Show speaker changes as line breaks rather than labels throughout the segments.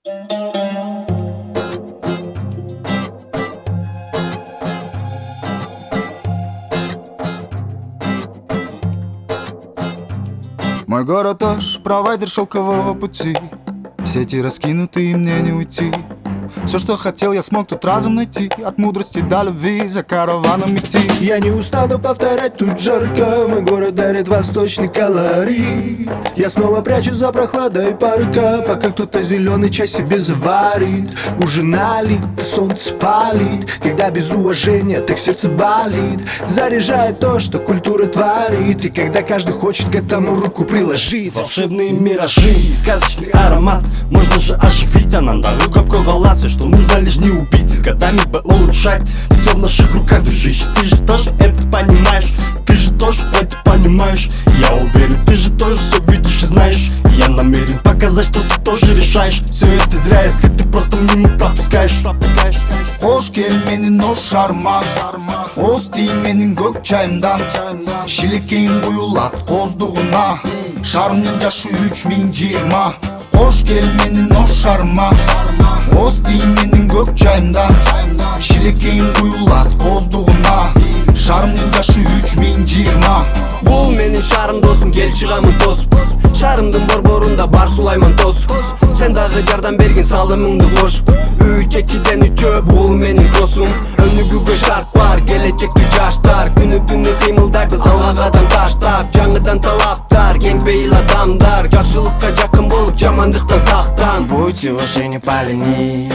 Мой город Ош, провайдер шелкового пути. Сети раскинуты, и мне не уйти. Все, что хотел, я смог тут разом найти. От мудрости до любви за караваном идти.
Я не устану повторять, тут жарко. Мой город дарит восточный колорит. Я снова прячусь за прохладой парка, пока кто-то зеленый чай себе заварит. Уже налит, солнце палит. Когда без уважения, так сердце болит. Заряжает то, что культура творит. И когда каждый хочет к этому руку приложить.
Волшебные миражи и сказочный аромат можно же оживить, а нам дорога обкололаться. Что нужно лишь не убить и с годами бы улучшать. Все в наших руках, дружище. Ты же тоже это понимаешь. Ты же тоже это понимаешь. Я уверен, ты же тоже все видишь и знаешь. Я намерен показать, что ты тоже решаешь. Все это зря, если ты просто мимо пропускаешь.
Хош кел менин Ош шарма. Оз тий менин көк чайымдан. Шилекейim куюлат коздугуна. Шарымдын жашы 3020. Хош кел менин Ош шарма. Оз тий менин көк чайымдан. Шилекейим куюлат коздугуна. Шарымдын жашы 3020.
Бул менин шарым досум, кел чыгамын тос. Шарымдын борборунда бар сулайман тос. Сен дагы жардам бергин салымыңды кош. 3-2'den 3'e бул менин кроссум. Өнүгүүгө шарт бар, келечекти жаштар. Күнү түнү кыймылдайбыз алга кадам таштап. Жаңыдан талаптар, кең пейил адамдар. Жакшылыкка жакын болуп, жамандыктан сактан.
Будь уважение, поленись,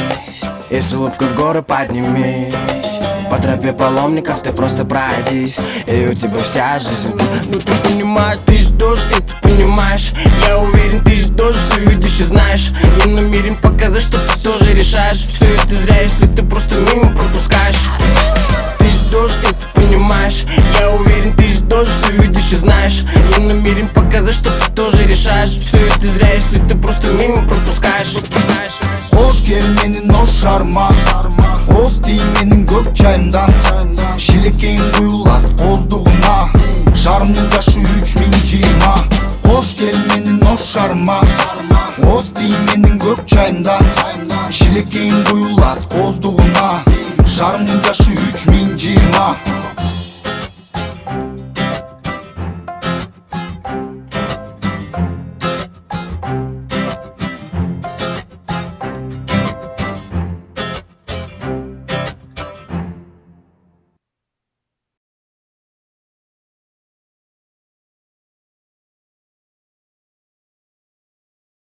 и с улыбкой в горы поднимись. По тропе паломников ты просто пройдись, и у тебя вся жизнь. Ну ты понимаешь, ты же тоже это понимаешь. Я уверен, ты же тоже все видишь и знаешь. Я намерен показать, что ты тоже решаешь. Все это зря, если ты просто мимо пропускаешь. Ты же тоже это понимаешь. Я уверен, ты же тоже все видишь и знаешь. Я намерен показать, что ты тоже решаешь. Все это зря, если ты просто мимо пропускаешь.
Хош кел менин Ош шарма. Оз тий менин көк чайымдан. Шилекейим куюлат коздугуна. Шарымдын жашы 3020. Хош кел менин Ош шарма. Оз тий менин көк чайымдан. Шилекейим куюлат коздугуна. Шарымдын жашы 3020.